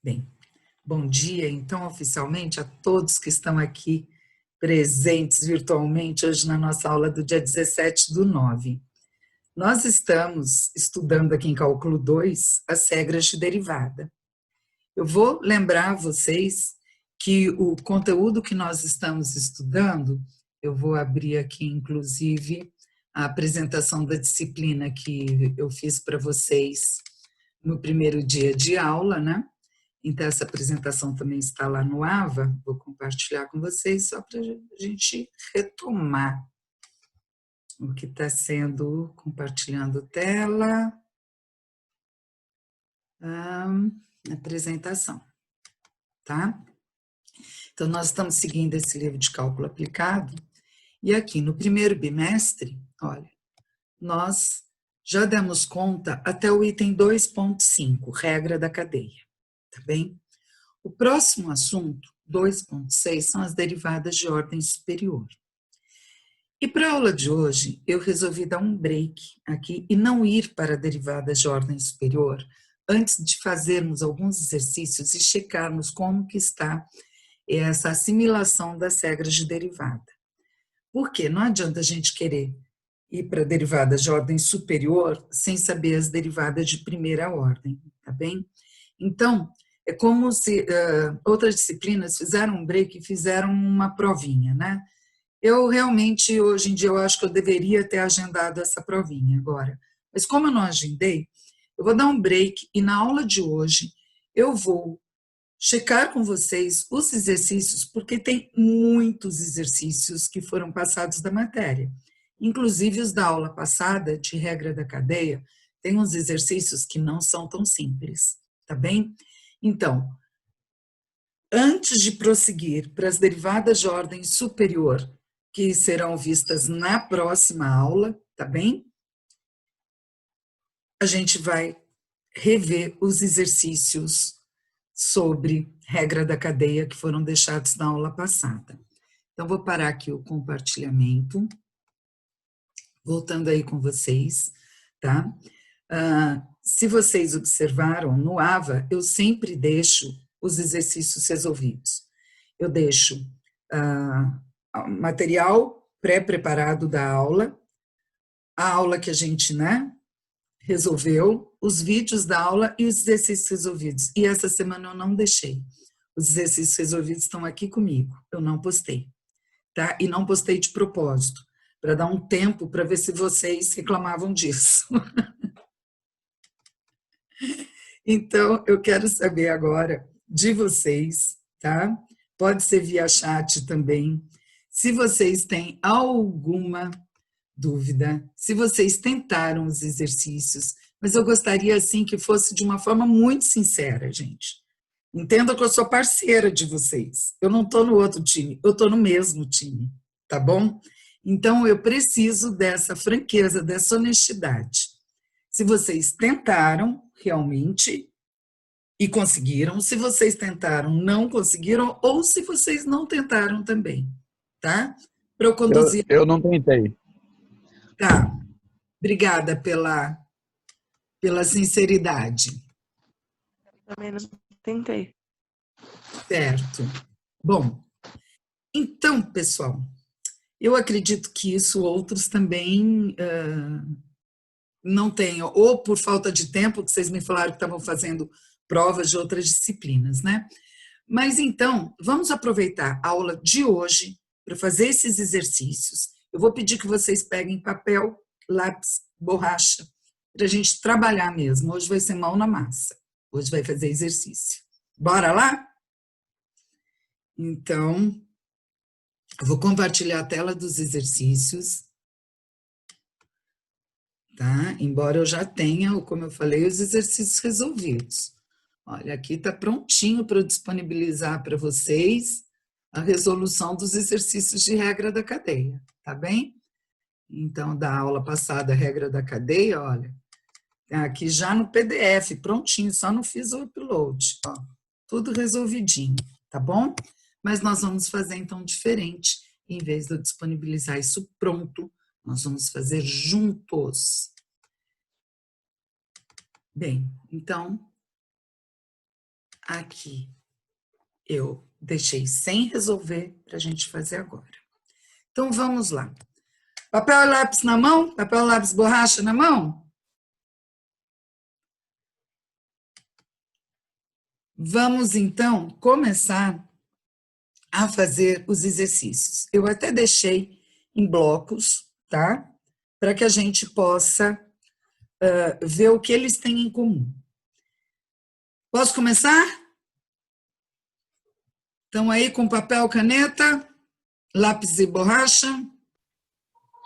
Bem, bom dia, então, oficialmente, a todos que estão aqui presentes virtualmente hoje na nossa aula do dia 17/9. Nós estamos estudando aqui em Cálculo 2 as regras de derivada. Eu vou lembrar vocês que o conteúdo que nós estamos estudando, eu vou abrir aqui, inclusive, a apresentação da disciplina que eu fiz para vocês no primeiro dia de aula, né? Então, essa apresentação também está lá no AVA, vou compartilhar com vocês só para a gente retomar o que está sendo, compartilhando tela, a apresentação, tá? Então, nós estamos seguindo esse livro de cálculo aplicado, e aqui no primeiro bimestre, olha, nós já demos conta até o item 2.5, regra da cadeia, tá bem? O próximo assunto, 2.6, são as derivadas de ordem superior. E para a aula de hoje, eu resolvi dar um break aqui e não ir para derivadas de ordem superior antes de fazermos alguns exercícios e checarmos como que está essa assimilação das regras de derivada. Porque não adianta a gente querer ir para derivadas de ordem superior sem saber as derivadas de primeira ordem, tá bem? Então, é como se outras disciplinas fizeram um break e fizeram uma provinha, né? Eu realmente, hoje em dia, eu acho que eu deveria ter agendado essa provinha agora. Mas como eu não agendei, eu vou dar um break e na aula de hoje eu vou checar com vocês os exercícios, porque tem muitos exercícios que foram passados da matéria. Inclusive os da aula passada, de regra da cadeia, tem uns exercícios que não são tão simples, tá bem? Então, antes de prosseguir para as derivadas de ordem superior, que serão vistas na próxima aula, tá bem? A gente vai rever os exercícios sobre regra da cadeia que foram deixados na aula passada. Então, vou parar aqui o compartilhamento, voltando aí com vocês, tá? Se vocês observaram, no AVA, eu sempre deixo os exercícios resolvidos. Eu deixo material pré-preparado da aula, a aula que a gente, né, resolveu, os vídeos da aula e os exercícios resolvidos. E essa semana eu não deixei. Os exercícios resolvidos estão aqui comigo, eu não postei, tá? E não postei de propósito, para dar um tempo para ver se vocês reclamavam disso. Então, eu quero saber agora de vocês, tá? Pode ser via chat também. Se vocês têm alguma dúvida, se vocês tentaram os exercícios, mas eu gostaria, assim, que fosse de uma forma muito sincera, gente. Entenda que eu sou parceira de vocês. Eu não estou no outro time, eu estou no mesmo time, tá bom? Então, eu preciso dessa franqueza, dessa honestidade. Se vocês tentaram, realmente, e conseguiram, se vocês tentaram, não conseguiram, ou se vocês não tentaram também, tá? Para eu conduzir. Eu não tentei. Tá, obrigada pela sinceridade. Também não tentei. Certo. Bom, então, pessoal, eu acredito que isso outros também não tenham, ou por falta de tempo, que vocês me falaram que estavam fazendo provas de outras disciplinas, né? Mas então, vamos aproveitar a aula de hoje para fazer esses exercícios. Eu vou pedir que vocês peguem papel, lápis, borracha, para a gente trabalhar mesmo. Hoje vai ser mão na massa. Hoje vai fazer exercício. Bora lá? Então, eu vou compartilhar a tela dos exercícios, tá? Embora eu já tenha, como eu falei, os exercícios resolvidos. Olha, aqui está prontinho para eu disponibilizar para vocês a resolução dos exercícios de regra da cadeia, tá bem? Então, da aula passada, a regra da cadeia, olha, tá aqui já no PDF, prontinho, só não fiz o upload, ó, tudo resolvidinho, tá bom? Mas nós vamos fazer então diferente, em vez de eu disponibilizar isso pronto, nós vamos fazer juntos. Bem, então, aqui eu deixei sem resolver para a gente fazer agora. Então, vamos lá. Papel e lápis na mão? Papel, lápis, borracha na mão? Vamos, então, começar a fazer os exercícios. Eu até deixei em blocos, tá? Para que a gente possa ver o que eles têm em comum. Posso começar? Estão aí com papel, caneta, lápis e borracha?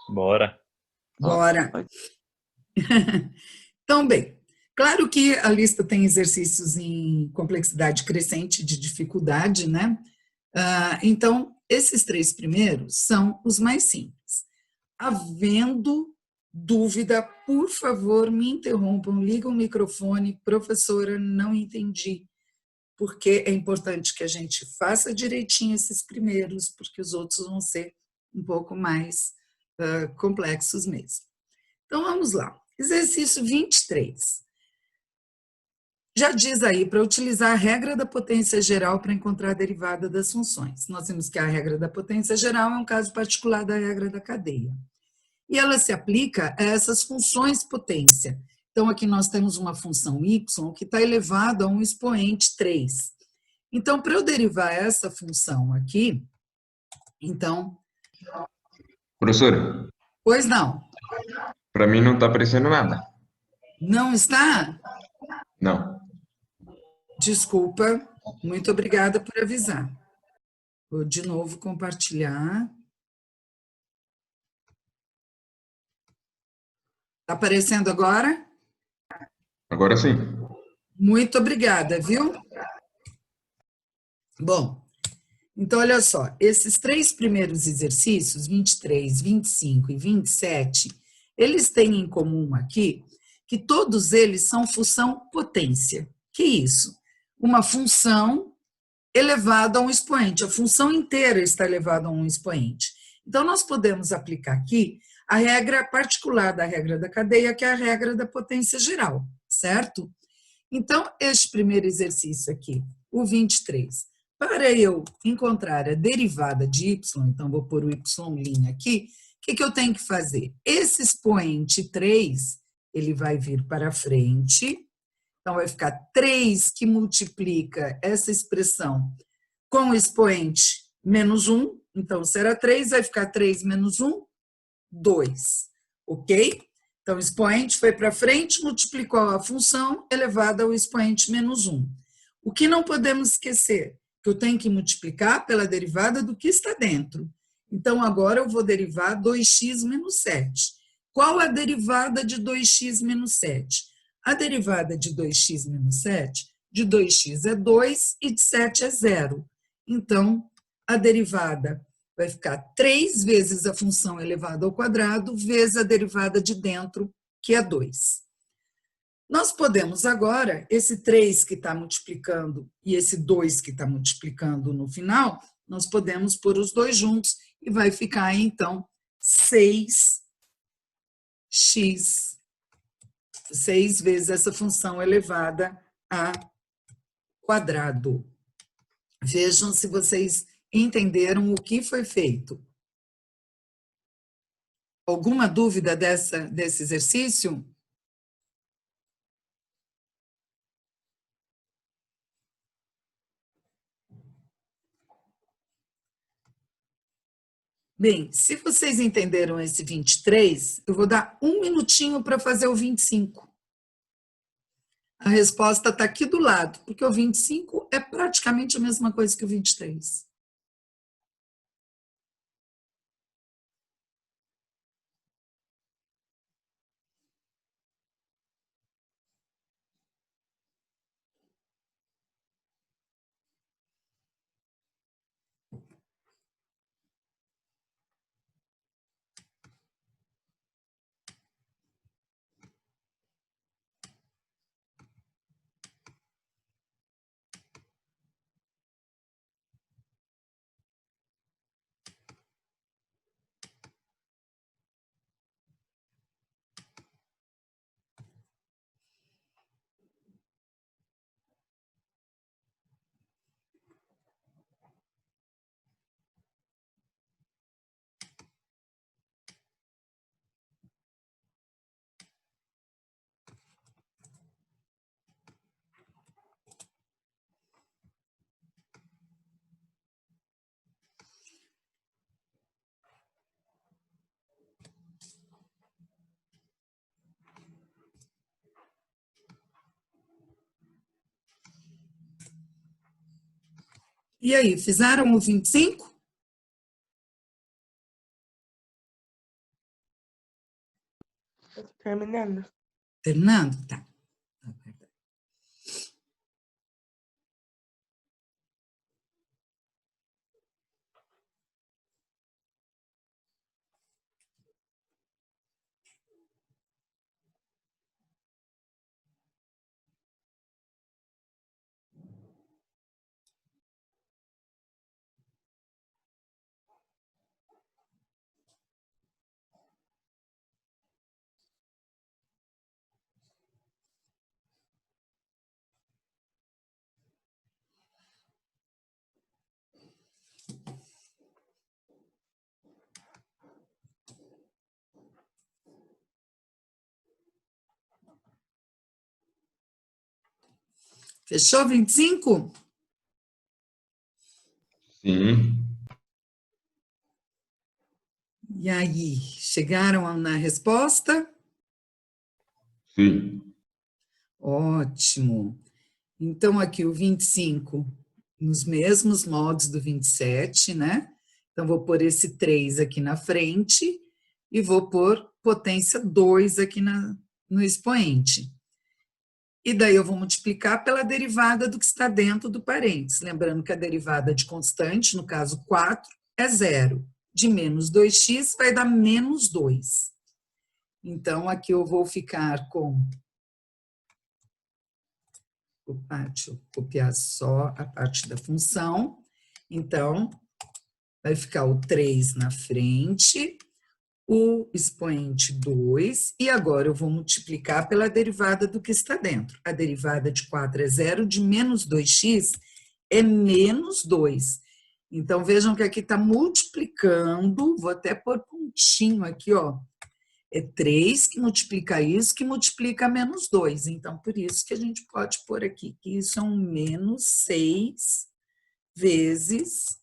Bora. Bora. Então, bem, claro que a lista tem exercícios em complexidade crescente de dificuldade, né? Então, esses 3 primeiros são os mais simples. Havendo dúvida, por favor, me interrompam, ligam o microfone, professora, não entendi, porque é importante que a gente faça direitinho esses primeiros, porque os outros vão ser um pouco mais complexos mesmo. Então, vamos lá. Exercício 23. Já diz aí, para utilizar a regra da potência geral para encontrar a derivada das funções. Nós vimos que a regra da potência geral é um caso particular da regra da cadeia. E ela se aplica a essas funções potência. Então, aqui nós temos uma função y que está elevada a um expoente 3. Então, para eu derivar essa função aqui, então... Professora, Pois não. para mim não está aparecendo nada. Não está? Não. Desculpa. Muito obrigada por avisar. Vou de novo compartilhar. Está aparecendo agora? Agora sim. Muito obrigada, viu? Bom, então olha só, esses 3 primeiros exercícios, 23, 25 e 27, eles têm em comum aqui que todos eles são função potência. Que isso? Uma função elevada a um expoente, a função inteira está elevada a um expoente. Então, nós podemos aplicar aqui a regra particular da regra da cadeia, que é a regra da potência geral, certo? Então, este primeiro exercício aqui, o 23, para eu encontrar a derivada de y, então vou pôr o y' aqui, o que eu tenho que fazer? Esse expoente 3, ele vai vir para frente, então vai ficar 3 que multiplica essa expressão com o expoente menos 1, então será 3, vai ficar 3 menos 1, 2, ok? Então, o expoente foi para frente, multiplicou a função elevada ao expoente menos 1. O que não podemos esquecer? Que eu tenho que multiplicar pela derivada do que está dentro. Então, agora eu vou derivar 2x menos 7. Qual a derivada de 2x menos 7? A derivada de 2x menos 7, de 2x é 2 e de 7 é 0. Então, a derivada vai ficar 3 vezes a função elevada ao quadrado, vezes a derivada de dentro, que é 2. Nós podemos agora, esse 3 que está multiplicando e esse 2 que está multiplicando no final, nós podemos pôr os dois juntos e vai ficar, então, 6x, 6 vezes essa função elevada a quadrado. Vejam se vocês entenderam o que foi feito. Alguma dúvida desse exercício? Bem, se vocês entenderam esse 23, eu vou dar 1 minutinho para fazer o 25. A resposta está aqui do lado, porque o 25 é praticamente a mesma coisa que o 23. E aí, fizeram o 25? Eu tô terminando. Terminando? Tá. Fechou 25? Sim, E aí, chegaram na resposta? sim. Ótimo. Então, aqui o 25 nos mesmos modos do 27, né? Então, vou pôr esse 3 aqui na frente e vou pôr potência 2 aqui no expoente. E daí eu vou multiplicar pela derivada do que está dentro do parênteses. Lembrando que a derivada de constante, no caso 4, é zero. De menos 2x vai dar menos 2. Então, aqui eu vou ficar com... Opa, deixa eu copiar só a parte da função. Então, vai ficar o 3 na frente, o expoente 2, e agora eu vou multiplicar pela derivada do que está dentro. A derivada de 4 é zero, de menos 2x é menos 2. Então, vejam que aqui está multiplicando, vou até pôr pontinho aqui, ó. É 3 que multiplica isso, que multiplica menos 2. Então, por isso que a gente pode pôr aqui, que isso é um menos 6 vezes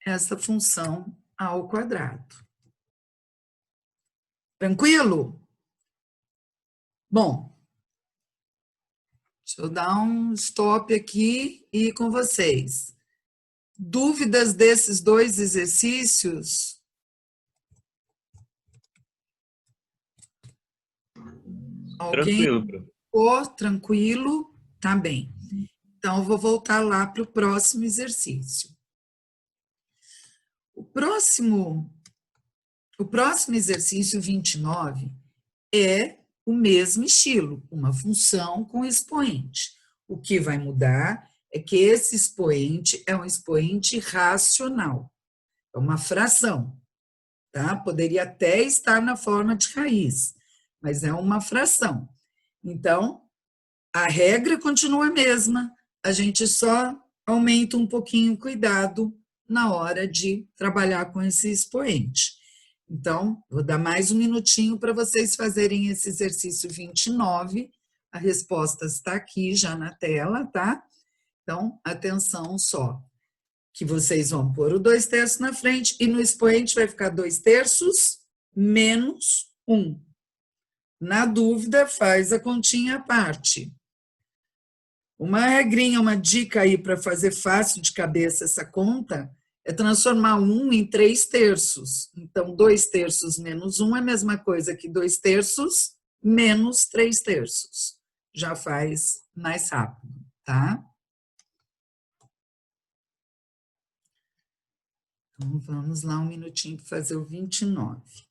essa função ao quadrado. Tranquilo? Bom, deixa eu dar um stop aqui e ir com vocês. Dúvidas desses dois exercícios? Alguém Tranquilo, prof. ficou tranquilo? Tá bem. Então, eu vou voltar lá para o próximo exercício. O próximo exercício 29 é o mesmo estilo, uma função com expoente. O que vai mudar é que esse expoente é um expoente racional, é uma fração, tá? Poderia até estar na forma de raiz, mas é uma fração. Então, a regra continua a mesma, a gente só aumenta um pouquinho o cuidado na hora de trabalhar com esse expoente. Então, vou dar mais um minutinho para vocês fazerem esse exercício 29. A resposta está aqui já na tela, tá? Então, atenção só, que vocês vão pôr o 2/3 na frente e no expoente vai ficar 2/3 menos 1. Na dúvida, faz a continha à parte. Uma regrinha, uma dica aí para fazer fácil de cabeça essa conta é transformar 1 em 3/3. Então, 2/3 menos 1 é a mesma coisa que 2/3 menos 3/3. Já faz mais rápido, tá? Então, vamos lá um minutinho para fazer o 29.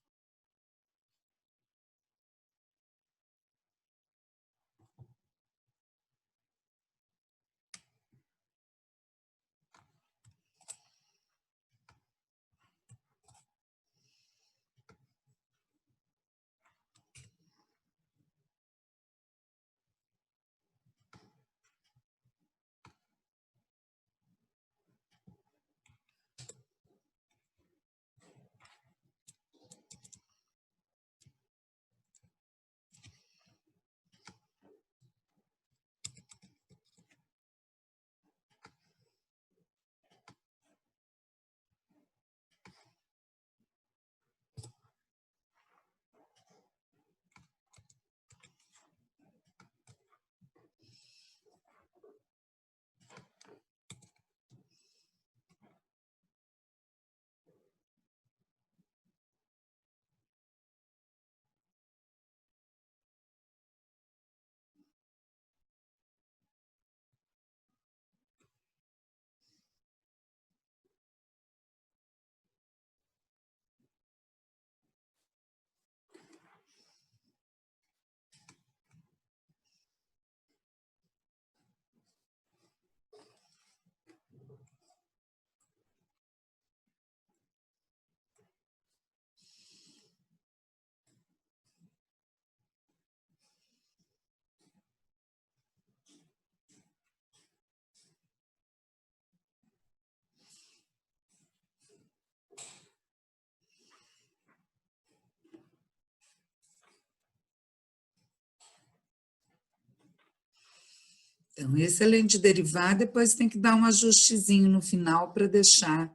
Então, esse além de derivar, depois tem que dar um ajustezinho no final para deixar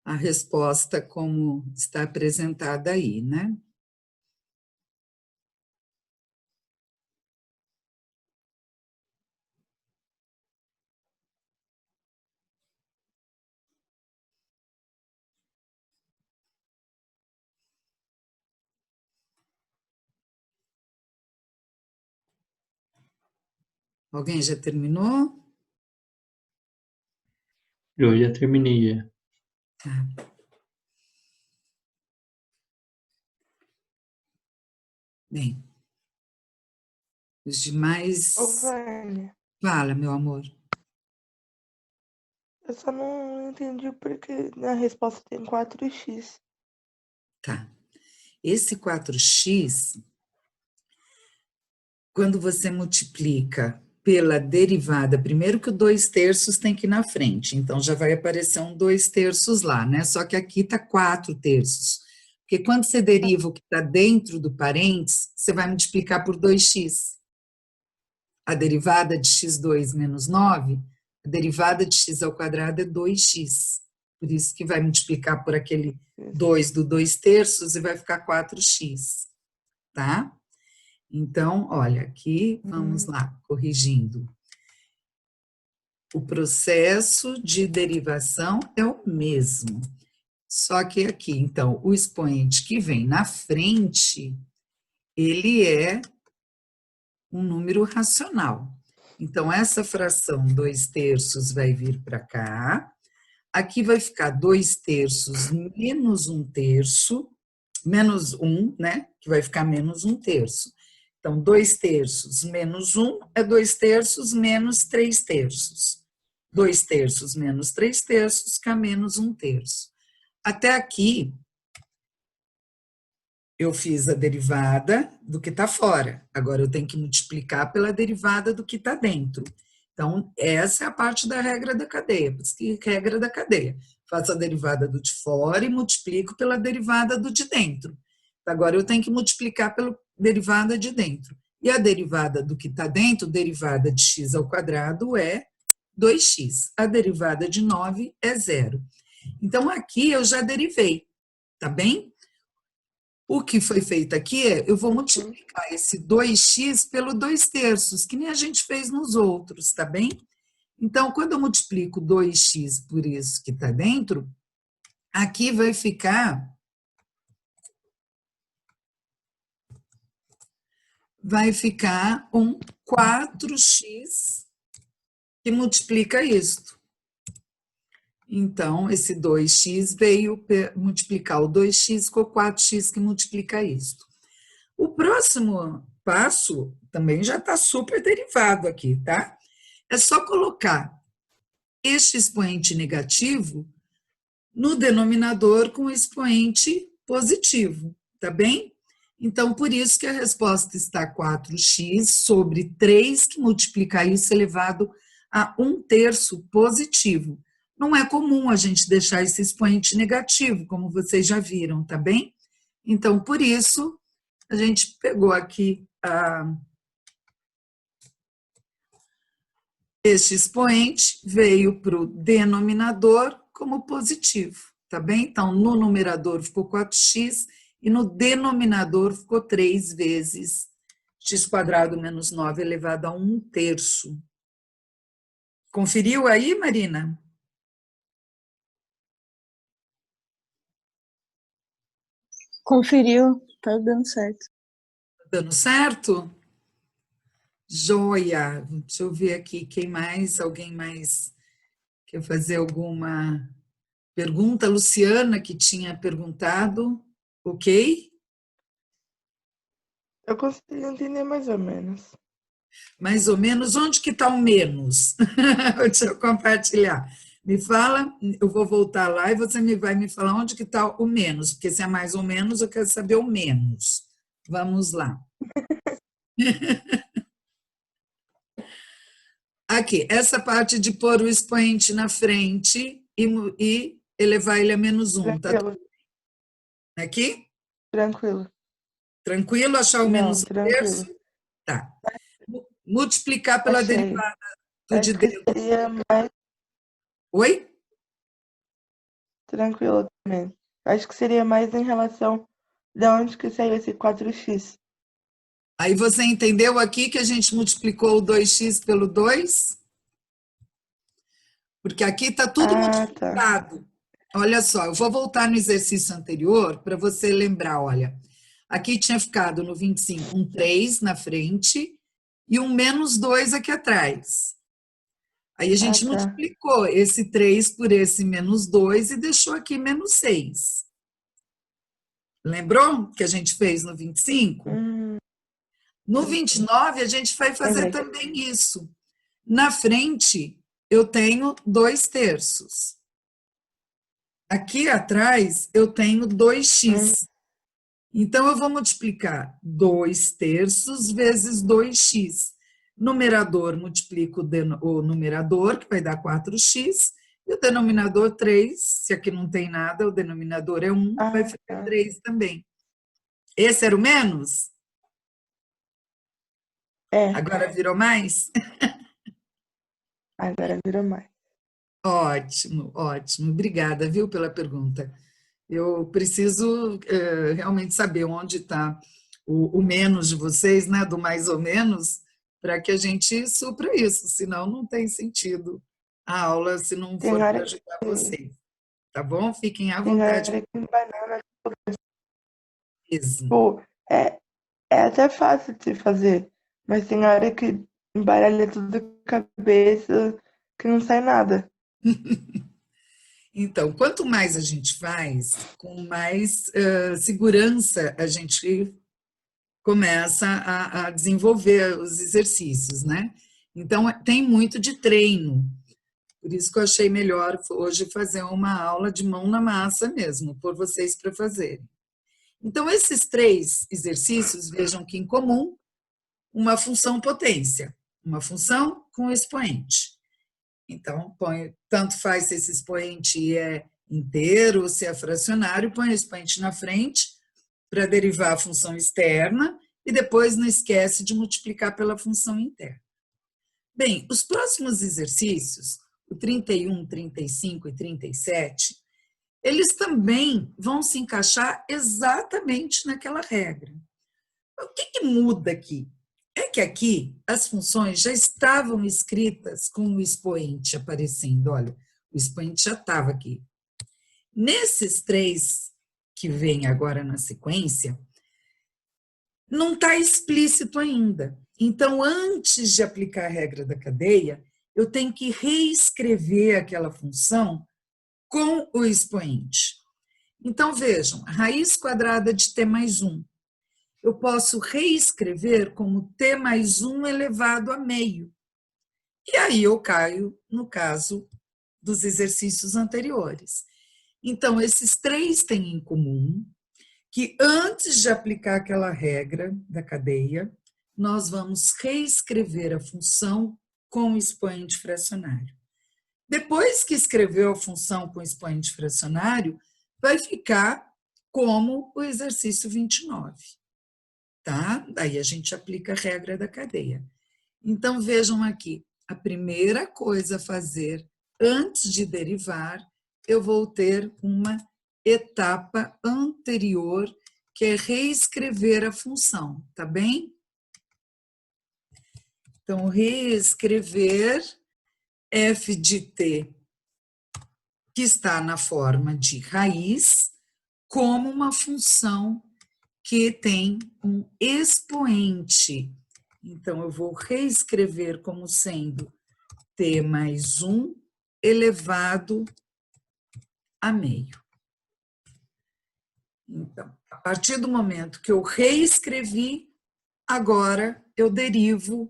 a resposta como está apresentada aí, né? Alguém já terminou? Eu já terminei, já. Tá. Bem, os demais... Ô, Vânia, Fala, meu amor. eu só não entendi porque na resposta tem 4x. Tá. Esse 4x, quando você multiplica pela derivada, primeiro que o 2/3 tem que ir na frente, então já vai aparecer um 2/3 lá, né? Só que aqui está 4/3. Porque quando você deriva o que está dentro do parênteses, você vai multiplicar por 2x. A derivada de x2 menos 9, a derivada de x ao quadrado é 2x. Por isso que vai multiplicar por aquele 2 do 2/3 e vai ficar 4x, tá? Então, olha, aqui, vamos lá, corrigindo. O processo de derivação é o mesmo, só que aqui, então, o expoente que vem na frente, ele é um número racional. Então, essa fração 2/3 vai vir para cá, aqui vai ficar 2/3 menos 1/3, menos 1, né, que vai ficar menos 1/3. Então, 2/3 menos 1 é 2/3 menos 3/3. 2/3 menos 3/3 fica menos 1/3. Até aqui, eu fiz a derivada do que está fora. Agora, eu tenho que multiplicar pela derivada do que está dentro. Então, essa é a parte da regra da cadeia. Por isso que regra da cadeia. Faço a derivada do de fora e multiplico pela derivada do de dentro. Agora, eu tenho que multiplicar pela derivada de dentro. E a derivada do que está dentro, derivada de x ao quadrado, é 2x. A derivada de 9 é 0. Então, aqui eu já derivei, tá bem? O que foi feito aqui é, eu vou multiplicar esse 2x pelo 2/3, que nem a gente fez nos outros, tá bem? Então, quando eu multiplico 2x por isso que está dentro, aqui vai ficar... um 4x que multiplica isto. Então, esse 2x veio multiplicar o 2x, ficou 4x que multiplica isto. O próximo passo também já está super derivado aqui, tá? É só colocar este expoente negativo no denominador com o expoente positivo, tá bem? Então, por isso que a resposta está 4x sobre 3, que multiplica isso elevado a 1/3 positivo. Não é comum a gente deixar esse expoente negativo, como vocês já viram, tá bem? Então, por isso, a gente pegou aqui este expoente, veio para o denominador como positivo, tá bem? Então, no numerador ficou 4x e no denominador ficou 3 vezes x² menos 9 elevado a 1/3. Conferiu aí, Marina? Conferiu, tá dando certo. Dando certo? Joia! Deixa eu ver aqui, quem mais? Alguém mais quer fazer alguma pergunta? Luciana, que tinha perguntado, ok? Eu consegui entender mais ou menos. Mais ou menos, onde que está o menos? Deixa eu compartilhar. Me fala, eu vou voltar lá e você vai me falar onde que está o menos, porque se é mais ou menos, eu quero saber o menos. Vamos lá. Aqui, essa parte de pôr o expoente na frente e elevar ele a menos 1, tá? Tranquilo, Aqui? tranquilo. Tranquilo achar o Não, menos 1/3? tranquilo. Tá. Multiplicar pela Achei. derivada. Tu de Acho que dedo. seria mais Oi? tranquilo também. Acho que seria mais em relação de onde que saiu esse 4x. Aí você entendeu aqui que a gente multiplicou o 2x pelo 2? Porque aqui está tudo Ah, tá. multiplicado. Olha só, eu vou voltar no exercício anterior para você lembrar, olha. Aqui tinha ficado no 25 um 3 na frente e um menos 2 aqui atrás. Aí a gente Ah, tá. multiplicou esse 3 por esse menos 2 e deixou aqui menos 6. Lembrou que a gente fez no 25? No 29, a gente vai fazer Lembrei. também isso. Na frente, eu tenho 2/3. Aqui atrás, eu tenho 2x. Então, eu vou multiplicar 2/3 vezes 2x. Numerador, multiplico o numerador, que vai dar 4x, e o denominador 3, se aqui não tem nada, o denominador é 1, vai Ah, ficar tá. 3 também. Esse era o menos? É, Agora virou mais? agora virou mais. Ótimo, ótimo. Obrigada, viu, pela pergunta. Eu preciso realmente saber onde está o menos de vocês, né, do mais ou menos, para que a gente supra isso, senão não tem sentido a aula se não Tem for para hora ajudar que, vocês, tá bom? Fiquem à tem vontade hora que em banana, mesmo. tipo, é, é até fácil de fazer, mas tem hora que embaralha tudo da cabeça que não sai nada. Então, quanto mais a gente faz, com mais segurança a gente começa a desenvolver os exercícios, né? Então, tem muito de treino. Por isso que eu achei melhor hoje fazer uma aula de mão na massa mesmo, por vocês para fazerem. Então, esses 3 exercícios, vejam que em comum, uma função potência, uma função com expoente. Então, tanto faz se esse expoente é inteiro ou se é fracionário, põe o expoente na frente para derivar a função externa e depois não esquece de multiplicar pela função interna. Bem, os próximos exercícios, o 31, 35 e 37, eles também vão se encaixar exatamente naquela regra. O que muda aqui? É que aqui as funções já estavam escritas com o expoente aparecendo. Olha, o expoente já estava aqui. Nesses 3 que vêm agora na sequência, não está explícito ainda. Então, antes de aplicar a regra da cadeia, eu tenho que reescrever aquela função com o expoente. Então, vejam, a raiz quadrada de t mais 1. Eu posso reescrever como t mais 1 elevado a meio. E aí eu caio no caso dos exercícios anteriores. Então, esses 3 têm em comum que antes de aplicar aquela regra da cadeia, nós vamos reescrever a função com o expoente fracionário. Depois que escreveu a função com expoente fracionário, vai ficar como o exercício 29, tá? Daí a gente aplica a regra da cadeia. Então, vejam aqui, a primeira coisa a fazer antes de derivar, eu vou ter uma etapa anterior, que é reescrever a função, tá bem? Então, reescrever f de t, que está na forma de raiz, como uma função que tem um expoente. Então, eu vou reescrever como sendo t mais 1 elevado a meio. Então, a partir do momento que eu reescrevi, agora eu derivo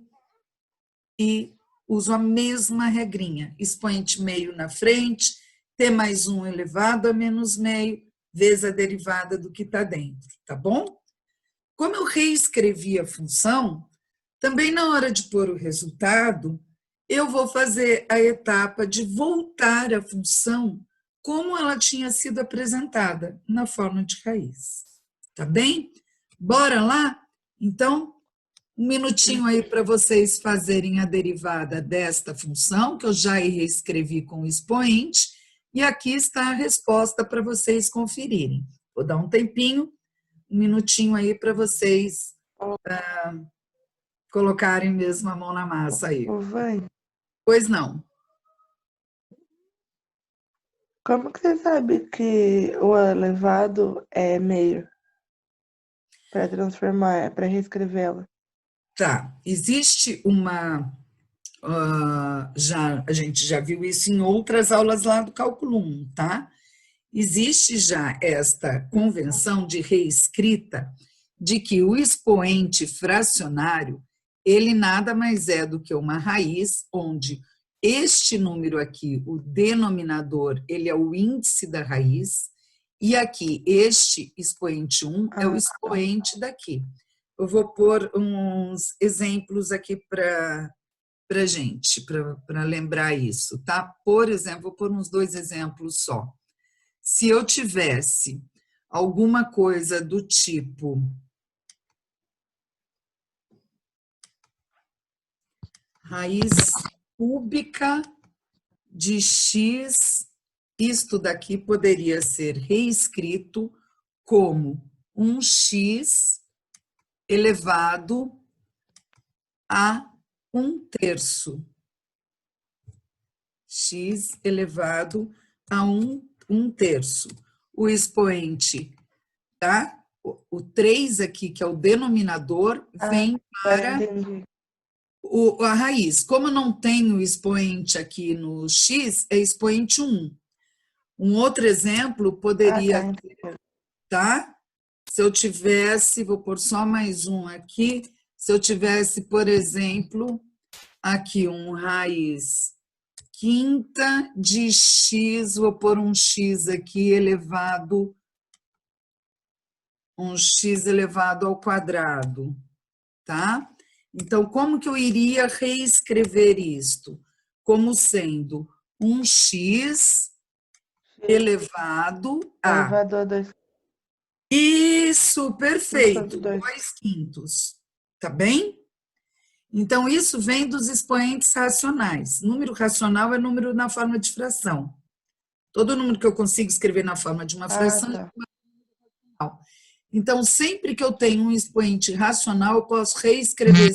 e uso a mesma regrinha. Expoente meio na frente, t mais 1 elevado a menos meio, vezes a derivada do que está dentro, tá bom? Como eu reescrevi a função, também na hora de pôr o resultado, eu vou fazer a etapa de voltar a função como ela tinha sido apresentada na forma de raiz. Tá bem? Bora lá? Então, Um minutinho aí para vocês fazerem a derivada desta função, que eu já reescrevi com o expoente, e aqui está a resposta para vocês conferirem. Vou dar um tempinho, um minutinho aí para vocês colocarem mesmo a mão na massa aí. Ô, Vânia, Pois não. como que você sabe que o elevado é meio? Para transformar, para reescrevê-la. Tá, existe uma... a gente já viu isso em outras aulas lá do cálculo 1, tá? Existe já esta convenção de reescrita de que o expoente fracionário, ele nada mais é do que uma raiz onde este número aqui, o denominador, ele é o índice da raiz, e aqui, este expoente 1 é o expoente daqui. Eu vou pôr uns exemplos aqui para gente, para lembrar isso, tá? Por exemplo, vou pôr uns 2 exemplos só. Se eu tivesse alguma coisa do tipo raiz cúbica de x, isto daqui poderia ser reescrito como um x elevado a 1/3. X elevado a 1/3. O expoente, tá? O 3 aqui, que é o denominador, vem para a raiz. Como não tem o expoente aqui no x, é expoente 1. Um outro exemplo poderia ser, tá? Se eu tivesse, vou pôr só mais um aqui, se eu tivesse, por exemplo, aqui um raiz quinta de x, vou pôr um x aqui elevado, um x elevado ao quadrado, tá? Então, como que eu iria reescrever isto? Como sendo um x elevado a... Elevado a 2. Isso, perfeito, 2/5. 2/5, tá bem? Então, isso vem dos expoentes racionais. Número racional é número na forma de fração. Todo número que eu consigo escrever na forma de uma fração é racional. Então, sempre que eu tenho um expoente racional, eu posso reescrever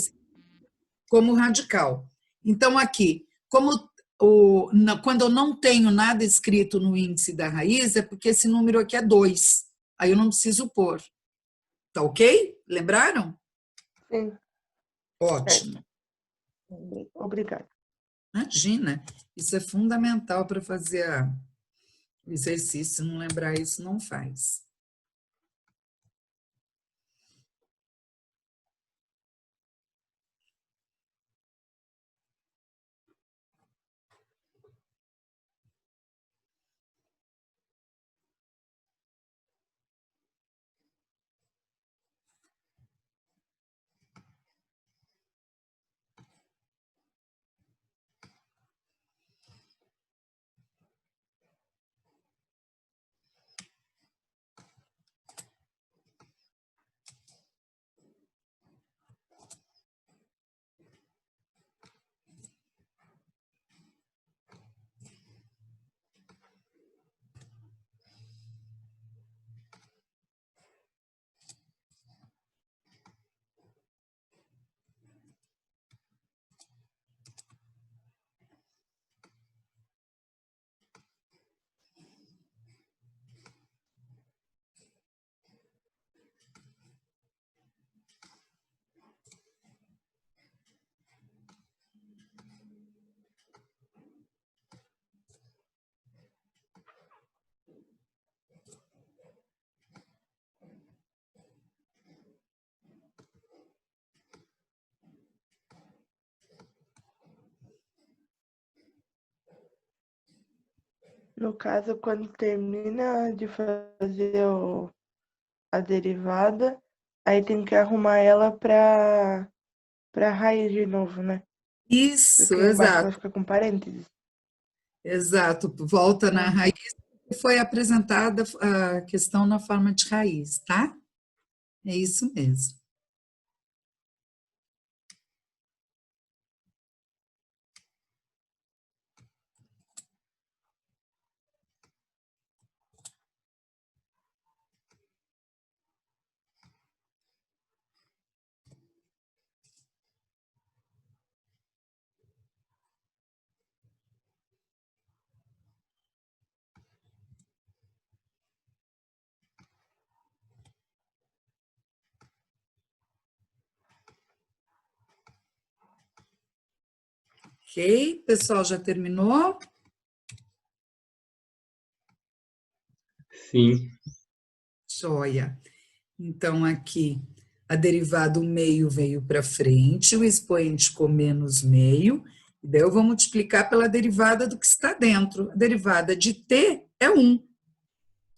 como radical. Então, aqui, quando eu não tenho nada escrito no índice da raiz, é porque esse número aqui é 2. Aí eu não preciso pôr. Tá ok? Lembraram? Sim. Ótimo. Obrigada. Imagina, isso é fundamental para fazer o exercício. Se não lembrar isso, não faz. No caso, quando termina de fazer a derivada, aí tem que arrumar ela para raiz de novo, né? Isso, Porque embaixo ela exato. fica com parênteses. Exato. Volta na raiz. Foi apresentada a questão na forma de raiz, tá? É isso mesmo. Ok? Pessoal, já terminou? Sim. Joia. Então, aqui, a derivada, o meio veio para frente, o expoente com menos meio, e daí eu vou multiplicar pela derivada do que está dentro. A derivada de t é 1.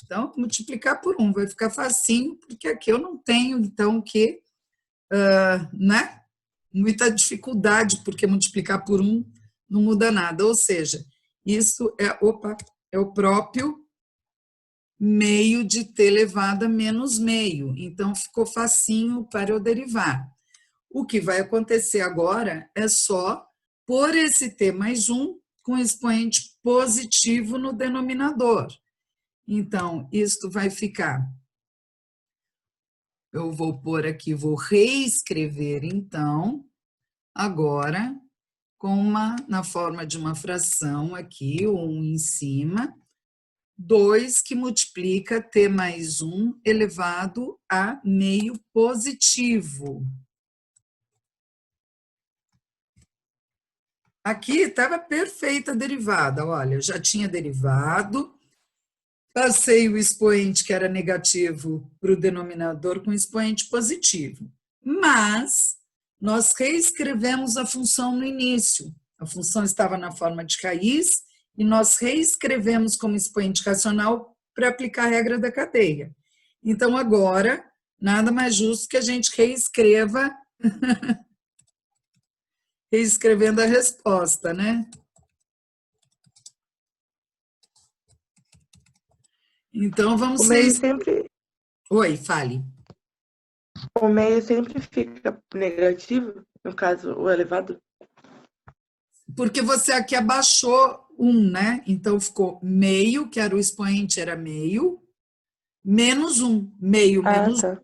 Então, multiplicar por 1 vai ficar facinho, porque aqui eu não tenho, então, né? Muita dificuldade, porque multiplicar por 1 não muda nada. Ou seja, isso é o próprio meio de t elevado a menos meio. Então, ficou facinho para eu derivar. O que vai acontecer agora é só pôr esse t mais 1 com expoente positivo no denominador. Então, isto vai ficar... Eu vou pôr aqui, vou reescrever, então, agora, na forma de uma fração aqui, 1 em cima, 2 que multiplica t mais 1 elevado a meio positivo. Aqui estava perfeita a derivada, olha, eu já tinha derivado, passei o expoente que era negativo para o denominador com expoente positivo. Mas nós reescrevemos a função no início. A função estava na forma de raiz e nós reescrevemos como expoente racional para aplicar a regra da cadeia. Então, agora, nada mais justo que a gente reescreva, reescrevendo a resposta, né? Então, vamos O meio ser... sempre, Oi, fale. o meio sempre fica negativo, no caso, o elevado. Porque você aqui abaixou 1, né? Então, ficou meio, que era o expoente, era meio, menos 1. Meio menos Tá.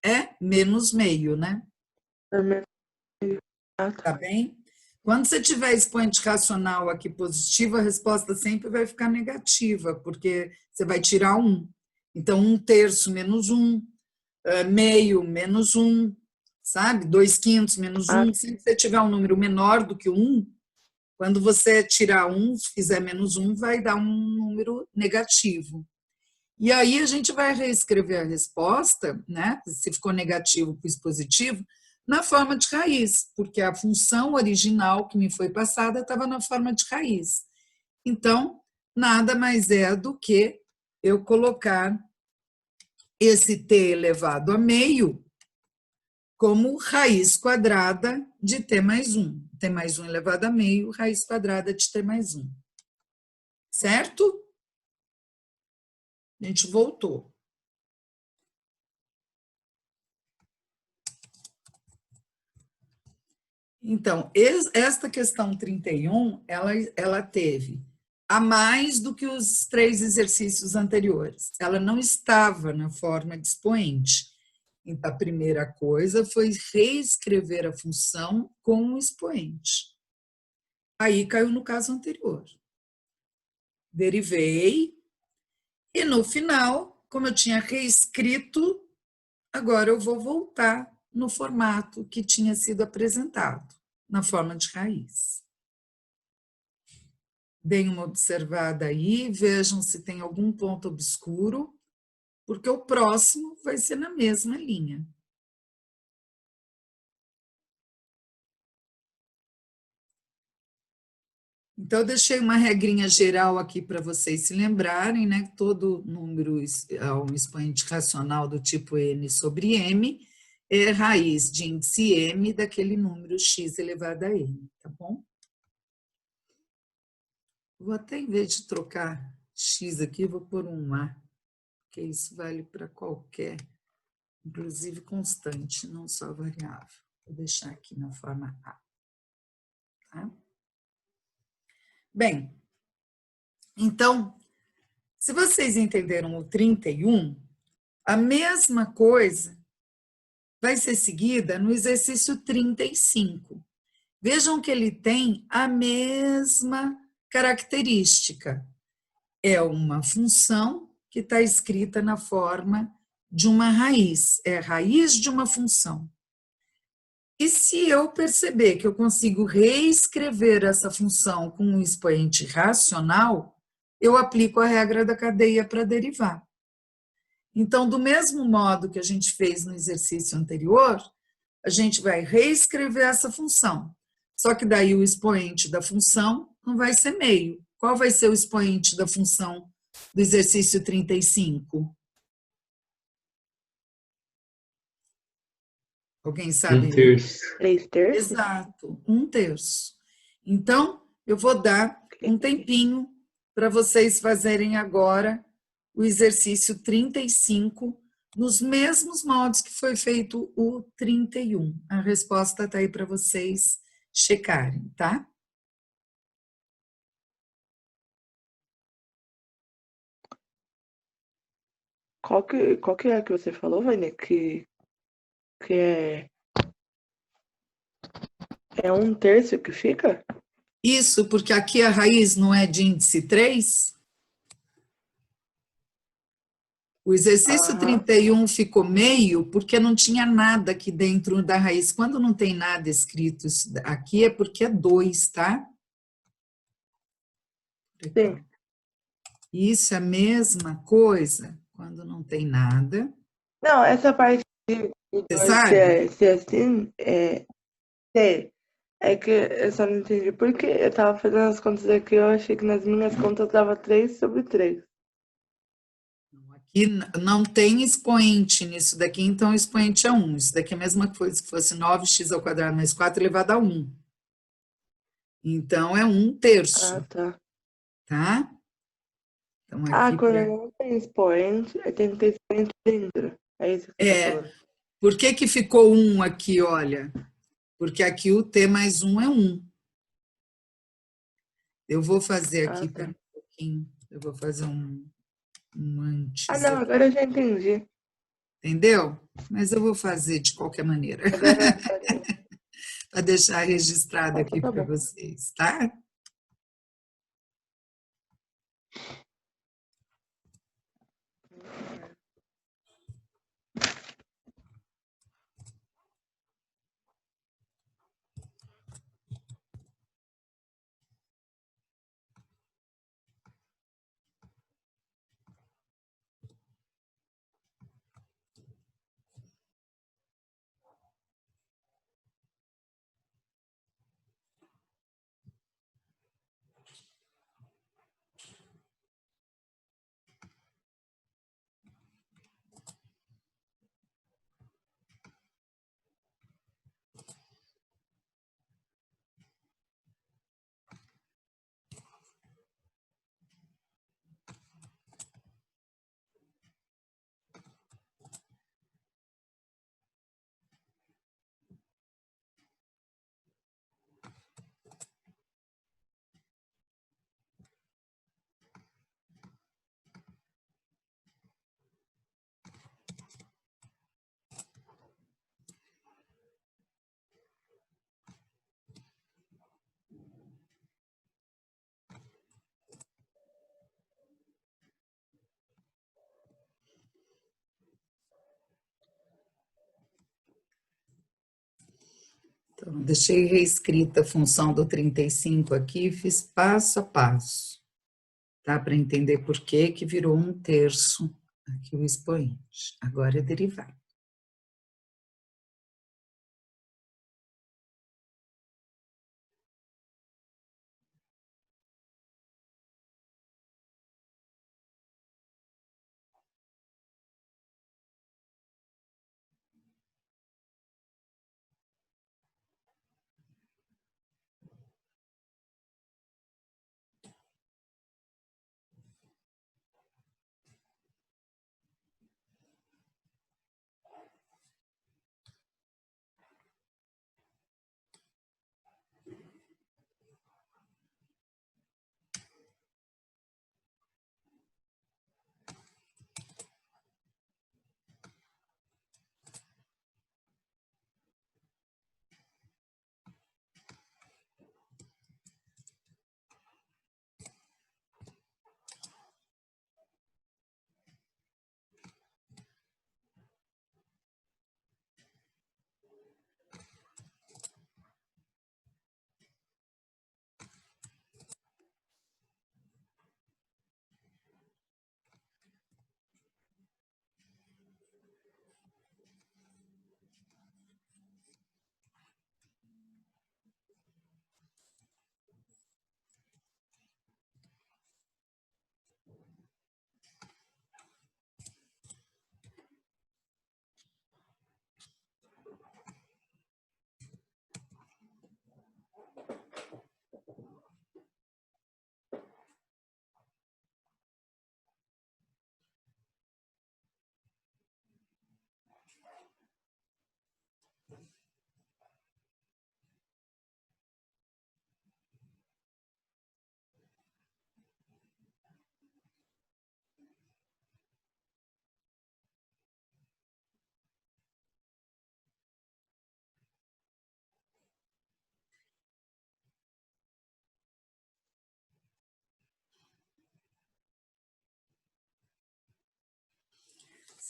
é menos meio, né? Tá bem? Quando você tiver expoente racional aqui positivo, a resposta sempre vai ficar negativa, porque você vai tirar 1. Então, 1/3 menos 1, meio menos 1, sabe? 2/5 menos 1. Se você tiver um número menor do que 1, quando você tirar 1, fizer menos 1, vai dar um número negativo. E aí a gente vai reescrever a resposta, né? Se ficou negativo, pus positivo, na forma de raiz, porque a função original que me foi passada estava na forma de raiz. Então, nada mais é do que eu colocar esse t elevado a meio como raiz quadrada de t mais 1. T mais 1 elevado a meio, raiz quadrada de t mais 1. Certo? A gente voltou. Então, esta questão 31, ela teve a mais do que os 3 exercícios anteriores. Ela não estava na forma de expoente. Então, a primeira coisa foi reescrever a função com o expoente. Aí caiu no caso anterior. Derivei, e no final, como eu tinha reescrito, agora eu vou voltar no formato que tinha sido apresentado, na forma de raiz. Deem uma observada aí, vejam se tem algum ponto obscuro, porque o próximo vai ser na mesma linha. Então, eu deixei uma regrinha geral aqui para vocês se lembrarem, né? Todo número é um expoente racional do tipo n sobre m, é raiz de índice m daquele número x elevado a n, tá bom? Vou até, em vez de trocar x aqui, vou pôr um a, porque isso vale para qualquer, inclusive constante, não só variável. Vou deixar aqui na forma a. Tá? Bem, então, se vocês entenderam o 31, a mesma coisa vai ser seguida no exercício 35. Vejam que ele tem a mesma característica. É uma função que está escrita na forma de uma raiz. É a raiz de uma função. E se eu perceber que eu consigo reescrever essa função com um expoente racional, eu aplico a regra da cadeia para derivar. Então, do mesmo modo que a gente fez no exercício anterior, a gente vai reescrever essa função. Só que daí o expoente da função não vai ser meio. Qual vai ser o expoente da função do exercício 35? Alguém sabe? 1/3. 3/3? Exato, 1/3. Então, eu vou dar um tempinho para vocês fazerem agora o exercício 35, nos mesmos modos que foi feito o 31. A resposta está aí para vocês checarem, tá? Qual que é que você falou, Vânia? Que é 1/3 que fica? Isso porque aqui a raiz não é de índice 3. O exercício Aham. 31 ficou meio porque não tinha nada aqui dentro da raiz. Quando não tem nada escrito aqui é porque é 2, tá? Sim. Isso é a mesma coisa quando não tem nada. Não, essa parte de Você dois sabe? ser assim, sei. É que eu só não entendi porque eu tava fazendo as contas aqui, eu achei que nas minhas contas dava 3/3. Aqui não tem expoente nisso daqui, então o expoente é 1. Isso daqui é a mesma coisa que fosse 9x² mais 4 elevado a 1. Então é 1/3, Ah, tá. tá? Então Ah, aqui quando para. não tem expoente, tem que ter expoente dentro. É isso que você tá É, falando. por que que ficou 1 aqui, olha? Porque aqui o T mais 1 é 1. Eu vou fazer Ah, aqui, tá. pera um pouquinho, eu vou fazer um Ah, antes não, aqui, agora eu já entendi. entendeu? Mas eu vou fazer de qualquer maneira, Agora eu parei. para deixar registrado Ah, então aqui tá para bom. vocês, tá? Então, deixei reescrita a função do 35 aqui, fiz passo a passo, tá? Para entender por que que virou 1/3 aqui o expoente. Agora é derivar.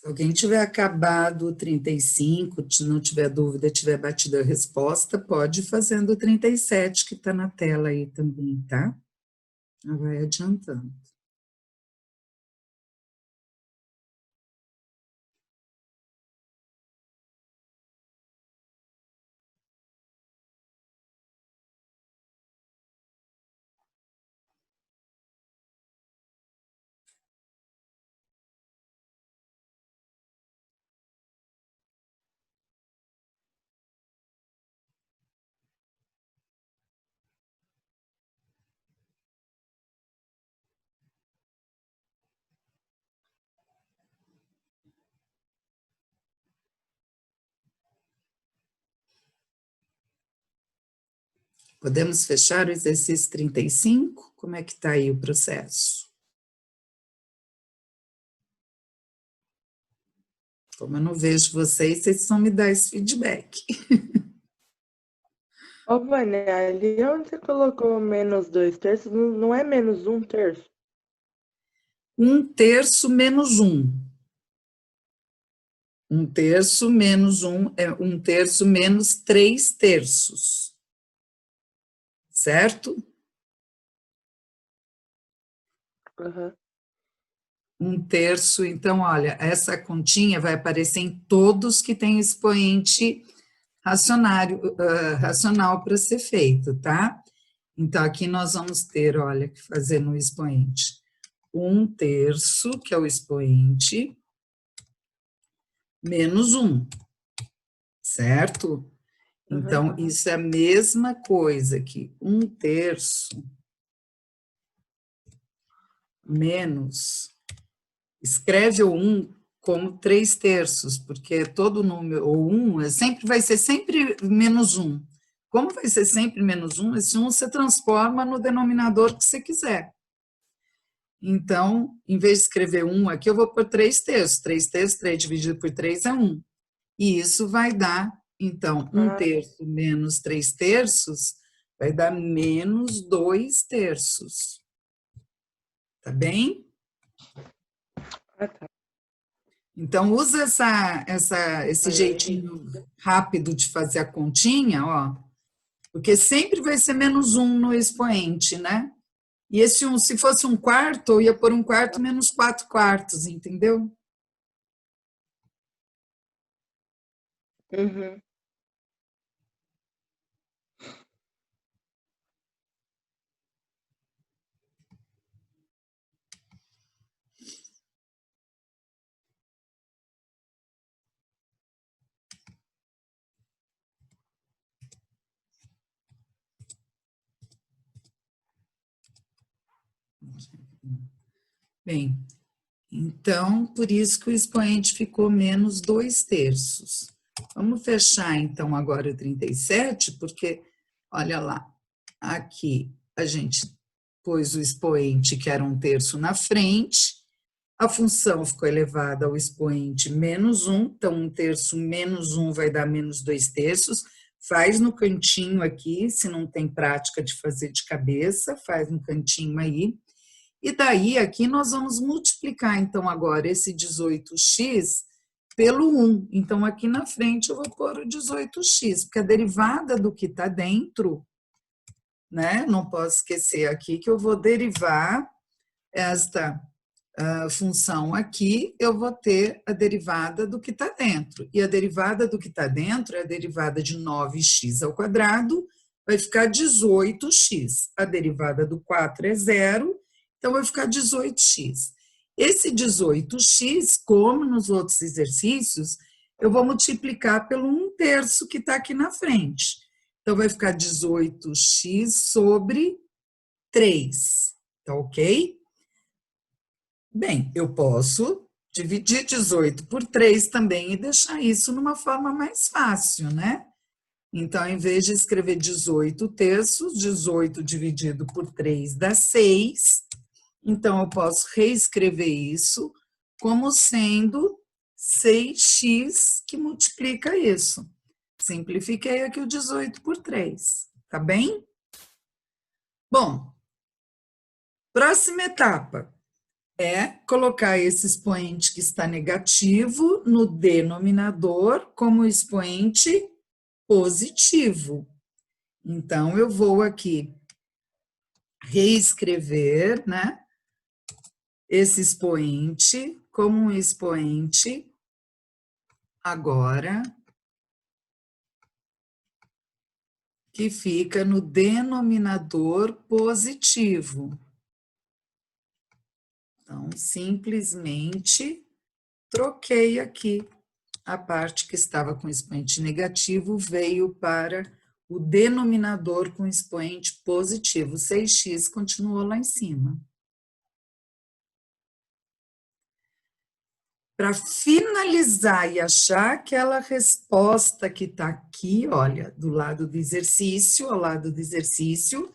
Se alguém tiver acabado o 35, não tiver dúvida, tiver batido a resposta, pode ir fazendo o 37, que está na tela aí também, tá? Já vai adiantando. Podemos fechar o exercício 35? Como é que está aí o processo? Como eu não vejo vocês, vocês vão me dar esse feedback. Ô, Vânia, ali onde você colocou menos 2/3, não é menos 1/3? 1/3 menos 1. 1/3 menos 1 é 1/3 menos 3/3. Certo? Aham. 1/3, então, olha, essa continha vai aparecer em todos que têm expoente racional para ser feito, tá? Então, aqui nós vamos ter, olha, que fazer no expoente 1/3, que é o expoente, menos 1, certo? Então, isso é a mesma coisa que 1/3 menos, escreve o 1 como 3/3, porque todo número, ou 1, sempre vai ser sempre menos 1. Como vai ser sempre menos 1, esse 1 você transforma no denominador que você quiser. Então, em vez de escrever 1 aqui, eu vou pôr 3/3. 3/3, 3 dividido por 3 é 1. E isso vai dar, então, 1/3 menos 3/3 vai dar menos 2/3. Tá bem? Ah, tá. Então, usa esse jeitinho rápido de fazer a continha, ó, porque sempre vai ser menos 1 no expoente, né? E esse 1, se fosse 1/4, eu ia pôr 1/4 menos 4/4, entendeu? Uhum. Bem, então, por isso que o expoente ficou menos 2/3. Vamos fechar, então, agora o 37, porque, olha lá, aqui a gente pôs o expoente, que era 1/3 na frente, a função ficou elevada ao expoente menos 1, então 1/3 menos 1 vai dar menos 2/3. Faz no cantinho aqui, se não tem prática de fazer de cabeça, faz no cantinho aí. E daí, aqui, nós vamos multiplicar, então, agora esse 18x pelo 1. Então, aqui na frente, eu vou pôr o 18x, porque a derivada do que está dentro, né? Não posso esquecer aqui que eu vou derivar esta função aqui, eu vou ter a derivada do que está dentro. E a derivada do que está dentro é a derivada de 9x ao quadrado, vai ficar 18x. A derivada do 4 é 0, então vai ficar 18x. Esse 18x, como nos outros exercícios, eu vou multiplicar pelo 1/3 que está aqui na frente. Então vai ficar 18x sobre 3, tá ok? Bem, eu posso dividir 18 por 3 também e deixar isso numa forma mais fácil, né? Então, em vez de escrever 18/3, 18 dividido por 3 dá 6. Então, eu posso reescrever isso como sendo 6x que multiplica isso. Simplifiquei aqui o 18 por 3, tá bem? Bom, próxima etapa. é colocar esse expoente que está negativo no denominador como expoente positivo. Então, eu vou aqui reescrever, né, esse expoente como um expoente agora que fica no denominador positivo. Então, simplesmente troquei aqui a parte que estava com expoente negativo, veio para o denominador com expoente positivo. 6x continuou lá em cima. Para finalizar e achar aquela resposta que está aqui, olha, do lado do exercício, ao lado do exercício,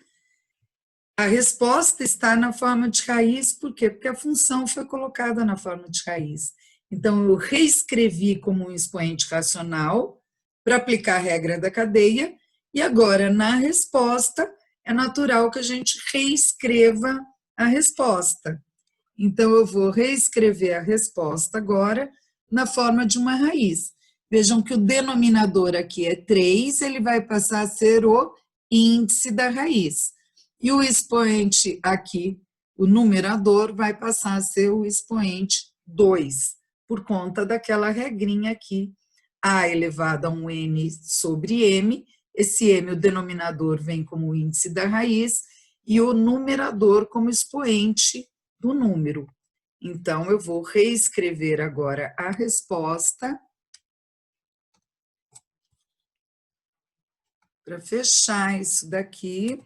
a resposta está na forma de raiz, por quê? Porque a função foi colocada na forma de raiz. Então, eu reescrevi como um expoente racional para aplicar a regra da cadeia, e agora, na resposta, é natural que a gente reescreva a resposta. Então, eu vou reescrever a resposta agora na forma de uma raiz. Vejam que o denominador aqui é 3, ele vai passar a ser o índice da raiz. E o expoente aqui, o numerador, vai passar a ser o expoente 2, por conta daquela regrinha aqui, a elevado a um n sobre m, esse m, o denominador, vem como índice da raiz, e o numerador como expoente do número. Então, eu vou reescrever agora a resposta para fechar isso daqui.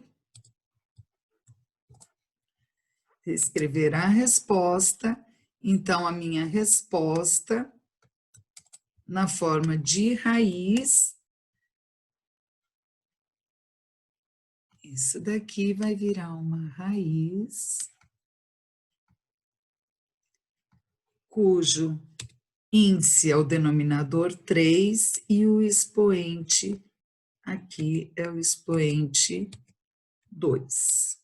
Escrever a resposta, então a minha resposta na forma de raiz, isso daqui vai virar uma raiz, cujo índice é o denominador 3 e o expoente aqui é o expoente 2.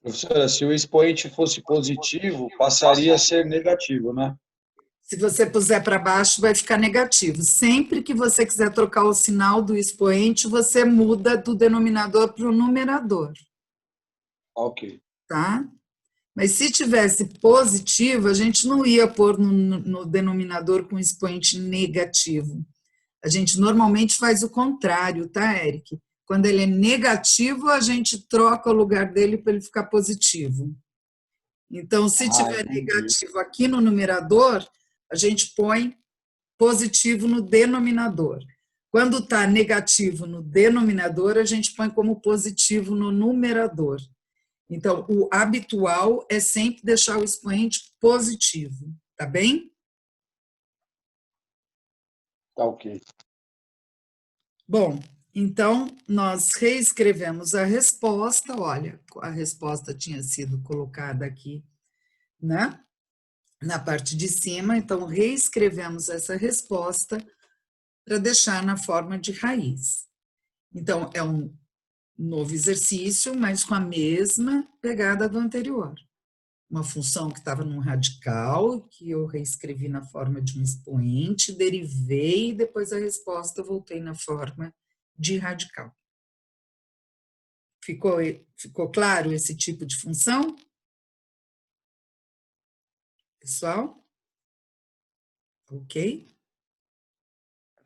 Professora, se o expoente fosse positivo, passaria a ser negativo, né? Se você puser para baixo, vai ficar negativo. Sempre que você quiser trocar o sinal do expoente, você muda do denominador para o numerador. Ok. Tá? Mas se tivesse positivo, a gente não ia pôr no denominador com expoente negativo. A gente normalmente faz o contrário, tá, Eric? Quando ele é negativo, a gente troca o lugar dele para ele ficar positivo. Então, se tiver entendi. negativo aqui no numerador, a gente põe positivo no denominador. Quando está negativo no denominador, a gente põe como positivo no numerador. Então, o habitual é sempre deixar o expoente positivo, tá bem? Tá ok. Bom, então, nós reescrevemos a resposta, olha, a resposta tinha sido colocada aqui, né, na parte de cima, então reescrevemos essa resposta para deixar na forma de raiz. Então, é um novo exercício, mas com a mesma pegada do anterior. Uma função que estava num radical, que eu reescrevi na forma de um expoente, derivei e depois a resposta eu voltei na forma de radical. Ficou claro esse tipo de função? Pessoal? Ok?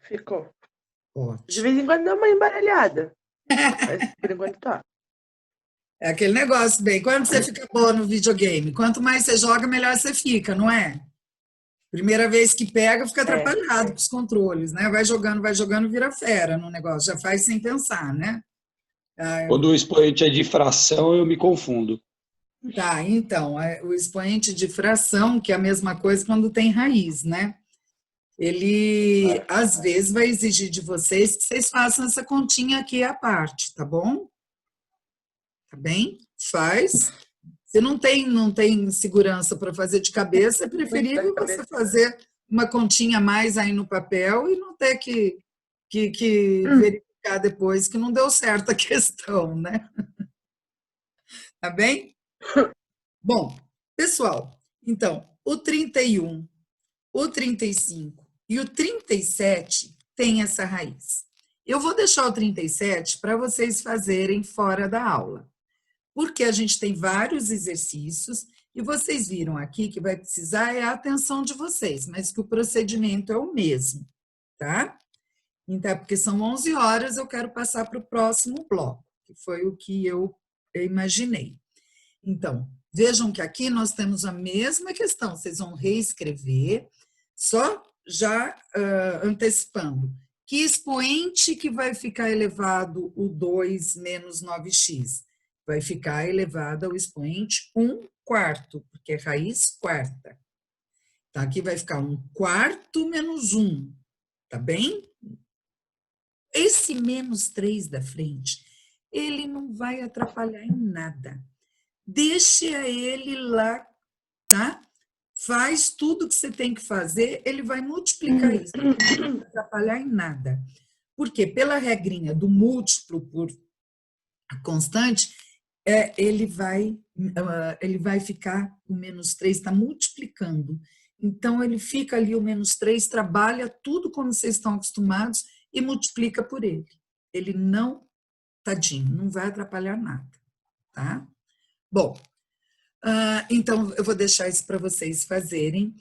Ficou. De Ótimo. vez em quando dá uma embaralhada. Mas por enquanto tá. É aquele negócio, bem, quando você fica boa no videogame, quanto mais você joga, melhor você fica, não é? Primeira vez que pega, fica atrapalhado com os controles, né? Vai jogando, vira fera no negócio, já faz sem pensar, né? Quando o expoente é de fração, eu me confundo. Tá, então, o expoente de fração, que é a mesma coisa quando tem raiz, né? Ele, às vezes, vai exigir de vocês que vocês façam essa continha aqui à parte, tá bom? Tá bem? Faz. Se não tem segurança para fazer de cabeça, é preferível você fazer uma continha a mais aí no papel e não ter que verificar depois que não deu certo a questão, né? Tá bem? Bom, pessoal, então, o 31, o 35 e o 37 tem essa raiz. Eu vou deixar o 37 para vocês fazerem fora da aula, porque a gente tem vários exercícios e vocês viram aqui que vai precisar é a atenção de vocês, mas que o procedimento é o mesmo, tá? Então, porque são 11 horas, eu quero passar para o próximo bloco, que foi o que eu imaginei. Então, vejam que aqui nós temos a mesma questão, vocês vão reescrever, só já antecipando. Que expoente que vai ficar elevado o 2 menos 9x? Vai ficar elevado ao expoente 1/4, porque é raiz quarta. Então, aqui vai ficar 1/4 menos 1, tá bem? Esse menos 3 da frente, ele não vai atrapalhar em nada. Deixa ele lá, tá? Faz tudo que você tem que fazer, ele vai multiplicar isso, não vai atrapalhar em nada. Porque pela regrinha do múltiplo por constante, ele vai ficar, o menos 3 está multiplicando. Então, ele fica ali, o menos 3, trabalha tudo como vocês estão acostumados e multiplica por ele. Ele não, tadinho, não vai atrapalhar nada, tá? Bom, então eu vou deixar isso para vocês fazerem.